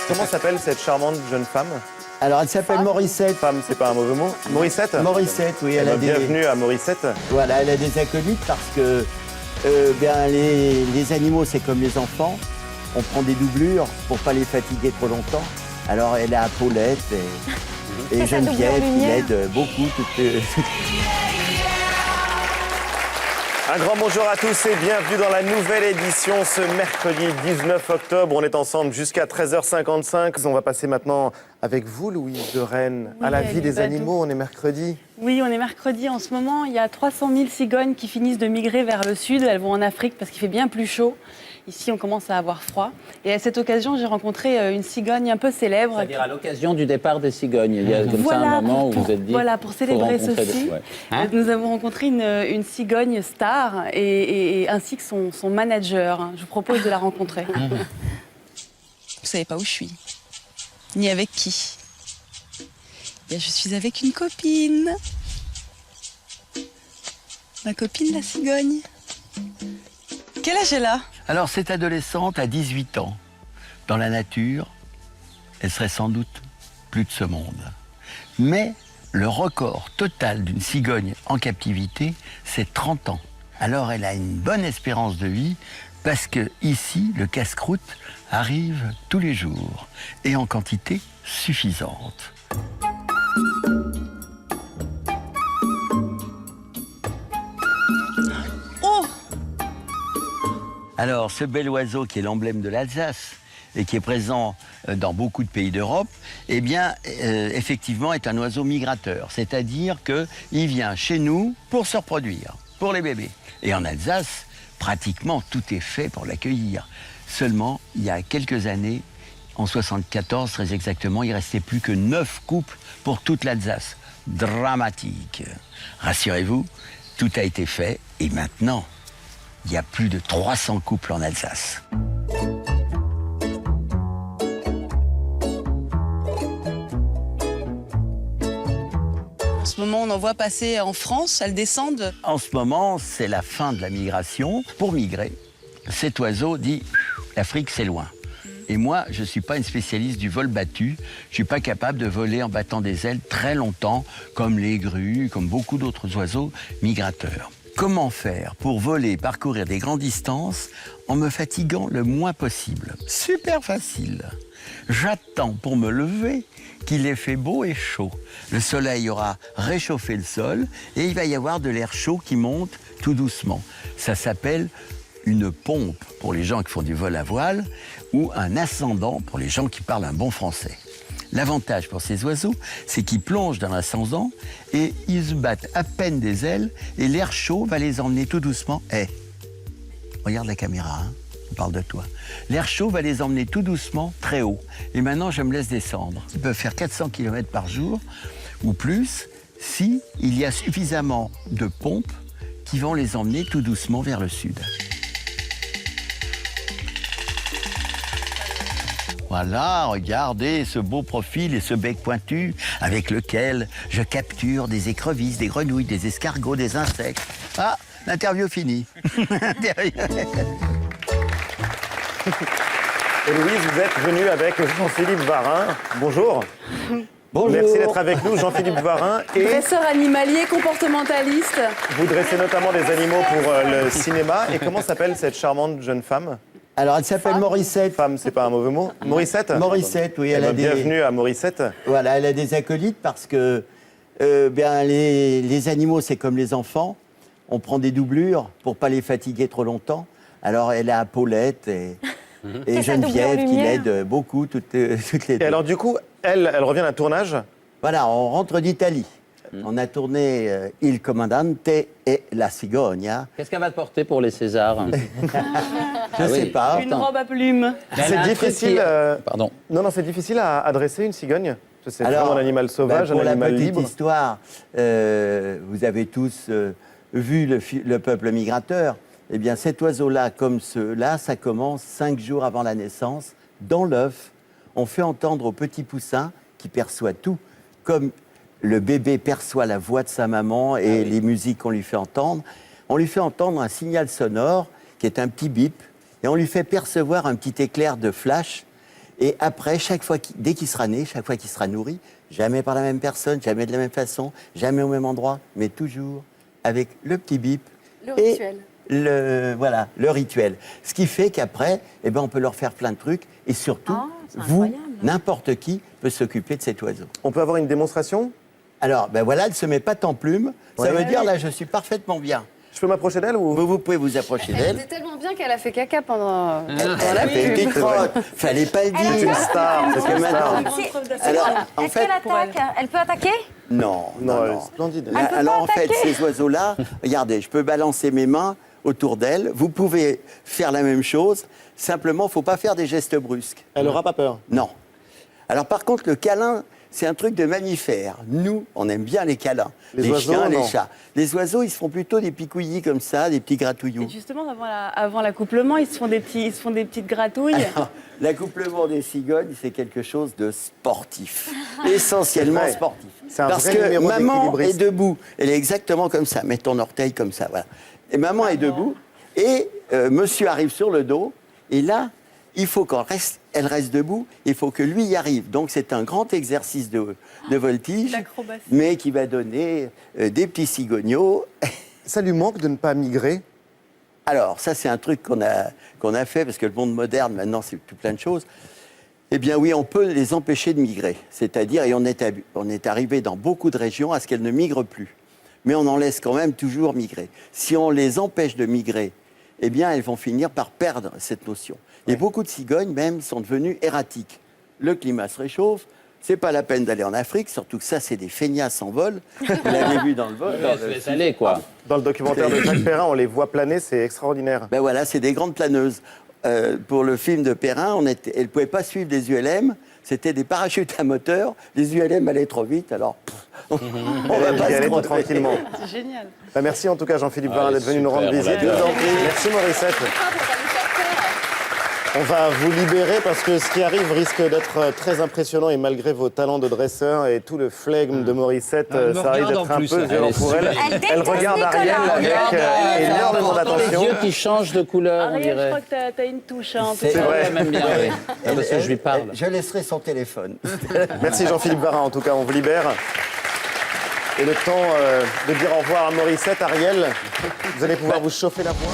Comment s'appelle cette charmante jeune femme? Alors, elle s'appelle Morissette. Femme, c'est pas un mauvais mot. Morissette? Morissette, oui. Elle a des... Bienvenue à Morissette. Voilà, elle a des acolytes parce que bien, les animaux, c'est comme les enfants. On prend des doublures pour pas les fatiguer trop longtemps. Alors, elle a Paulette et Geneviève qui l'aident beaucoup. Un grand bonjour à tous et bienvenue dans la nouvelle édition ce mercredi 19 octobre. On est ensemble jusqu'à 13h55. On va passer maintenant avec vous, Louise de Rennes, à la vie des animaux. On est mercredi. Oui, on est mercredi. En ce moment, il y a 300 000 cigognes qui finissent de migrer vers le sud. Elles vont en Afrique parce qu'il fait bien plus chaud. Ici, on commence à avoir froid. Et à cette occasion, j'ai rencontré une cigogne un peu célèbre. C'est-à-dire à l'occasion du départ des cigognes. Il y a comme ça un moment où vous êtes dit... Voilà, pour célébrer ceci, nous avons rencontré une cigogne star et ainsi que son manager. Je vous propose de la rencontrer. Vous savez pas où je suis, ni avec qui. Bien, je suis avec une copine. Ma copine, la cigogne. Quel âge elle a? Alors, cette adolescente a 18 ans. Dans la nature, elle serait sans doute plus de ce monde. Mais le record total d'une cigogne en captivité, c'est 30 ans. Alors, elle a une bonne espérance de vie parce que ici, le casse-croûte arrive tous les jours et en quantité suffisante. Oh! Alors, ce bel oiseau qui est l'emblème de l'Alsace et qui est présent dans beaucoup de pays d'Europe, eh bien, effectivement, est un oiseau migrateur. C'est-à-dire qu'il vient chez nous pour se reproduire, pour les bébés. Et en Alsace, pratiquement tout est fait pour l'accueillir. Seulement, il y a quelques années, en 74 très exactement, il ne restait plus que 9 couples pour toute l'Alsace. Dramatique. Rassurez-vous, tout a été fait et maintenant, il y a plus de 300 couples en Alsace. En ce moment, on en voit passer en France, elles descendent. En ce moment, c'est la fin de la migration. Pour migrer, cet oiseau dit « l'Afrique, c'est loin ». Et moi, je ne suis pas une spécialiste du vol battu. Je ne suis pas capable de voler en battant des ailes très longtemps, comme les grues, comme beaucoup d'autres oiseaux migrateurs. Comment faire pour voler, parcourir des grandes distances en me fatiguant le moins possible? Super facile. J'attends pour me lever qu'il ait fait beau et chaud. Le soleil aura réchauffé le sol et il va y avoir de l'air chaud qui monte tout doucement. Ça s'appelle une pompe pour les gens qui font du vol à voile ou un ascendant pour les gens qui parlent un bon français. L'avantage pour ces oiseaux, c'est qu'ils plongent dans l'ascendant et ils se battent à peine des ailes et l'air chaud va les emmener tout doucement. Regarde la caméra, hein, on parle de toi. L'air chaud va les emmener tout doucement très haut. Et maintenant, je me laisse descendre. Ils peuvent faire 400 km par jour ou plus si il y a suffisamment de pompes qui vont les emmener tout doucement vers le sud. Voilà, regardez ce beau profil et ce bec pointu avec lequel je capture des écrevisses, des grenouilles, des escargots, des insectes. Ah, l'interview finie. Et Louise, vous êtes venue avec Jean-Philippe Varin. Bonjour. Bonjour. Merci d'être avec nous, Jean-Philippe Varin. Et Dresseur animalier, comportementaliste. vous dressez notamment des animaux pour le cinéma. Et comment s'appelle cette charmante jeune femme? Alors, elle s'appelle Morissette. Femme, c'est pas un mauvais mot. Morissette? Morissette, oui. Elle a des... Bienvenue à Morissette. Voilà, elle a des acolytes parce que bien, les animaux, c'est comme les enfants. On prend des doublures pour pas les fatiguer trop longtemps. Alors, elle a Paulette et Geneviève qui l'aident beaucoup, toutes les Et deux. alors du coup, elle revient d'un tournage. Voilà, on rentre d'Italie. On a tourné Il Comandante et La Cigogna. Qu'est-ce qu'elle va te porter pour les Césars? Je sais pas. Une robe à plumes. C'est difficile. Pardon. Non, c'est difficile à dresser une cigogne. C'est Alors, vraiment un animal sauvage, pour un la animal petite libre. histoire, vous avez tous vu le peuple migrateur. Eh bien, cet oiseau-là, comme ceux-là, ça commence 5 jours avant la naissance. Dans l'œuf, on fait entendre au petit poussin qui perçoit tout, comme le bébé perçoit la voix de sa maman et les musiques qu'on lui fait entendre. On lui fait entendre un signal sonore qui est un petit bip et on lui fait percevoir un petit éclair de flash. Et après, dès qu'il sera né, chaque fois qu'il sera nourri, jamais par la même personne, jamais de la même façon, jamais au même endroit, mais toujours avec le petit bip. Le rituel. Le rituel. Ce qui fait qu'après, on peut leur faire plein de trucs et surtout, n'importe qui peut s'occuper de cet oiseau. On peut avoir une démonstration? Alors, elle ne se met pas en plume. Ça veut dire, là, je suis parfaitement bien. Je peux m'approcher d'elle ou... Vous pouvez vous approcher d'elle. Elle était tellement bien qu'elle a fait caca pendant Elle a fait une petite crotte. Fallait pas le dire. C'est une star, c'est une star. Alors, en Est-ce fait, qu'elle attaque? Elle peut attaquer? non. Non, splendide. Alors, en fait, ces oiseaux-là, regardez, je peux balancer mes mains autour d'elle. Vous pouvez faire la même chose. Simplement, il ne faut pas faire des gestes brusques. Elle n'aura pas peur. Non. Alors, par contre, le câlin, c'est un truc de mammifère. Nous, on aime bien les câlins. Les oiseaux, chiens, non. les chats. Les oiseaux, ils se font plutôt des picouillis comme ça, des petits gratouilloux. Et justement, avant l'accouplement, ils se font des petites gratouilles. Alors, l'accouplement des cigognes, c'est quelque chose de sportif. Essentiellement C'est vrai. sportif. C'est un Parce vrai que numéro maman est d'équilibriste. debout. Elle est exactement comme ça. Mets ton orteil comme ça, voilà. Et maman est debout. Et monsieur arrive sur le dos. Et là, il faut qu'elle reste debout. Il faut que lui y arrive. Donc, c'est un grand exercice de voltige. D'acrobatie. Mais qui va donner des petits cigognos. Ça lui manque de ne pas migrer? Alors, ça, c'est un truc qu'on a fait, parce que le monde moderne, maintenant, c'est tout plein de choses. Eh bien, oui, on peut les empêcher de migrer. C'est-à-dire, et on est arrivé dans beaucoup de régions à ce qu'elles ne migrent plus. Mais on en laisse quand même toujours migrer. Si on les empêche de migrer, eh bien, elles vont finir par perdre cette notion. Et beaucoup de cigognes, même, sont devenues erratiques. Le climat se réchauffe. C'est pas la peine d'aller en Afrique, surtout que ça, c'est des feignasses en vol. Vous l'avez vu dans le vol. On se laisse aller, quoi. Dans le documentaire de Jacques Perrin, on les voit planer, c'est extraordinaire. Ben voilà, c'est des grandes planeuses. Pour le film de Perrin, elle ne pouvait pas suivre des ULM. C'était des parachutes à moteur. Les ULM allaient trop vite, alors on va pas y se aller tout tromper. tranquillement. C'est génial. Bah, merci en tout cas Jean-Philippe Varin Ouais, d'être venu nous super, rendre on visite. l'adore. Merci Morissette. On va vous libérer parce que ce qui arrive risque d'être très impressionnant et malgré vos talents de dresseur et tout le flegme de Morissette, Elle me ça risque regarde d'être en un plus, peu elle. violent Elle est pour elle. Elle déteste Elle regarde Nicolas. Ariel avec énormément Les d'attention. yeux qui changent de couleur, on Ariel, je dirait. crois que t'as une touche. Hein, en tout C'est cas. vrai. Elle m'aime bien, oui. Parce que je lui parle. Je laisserai son téléphone. Merci Jean-Philippe Varin, en tout cas, on vous libère. Et le temps de dire au revoir à Morissette, Ariel, vous allez pouvoir vous chauffer la voix.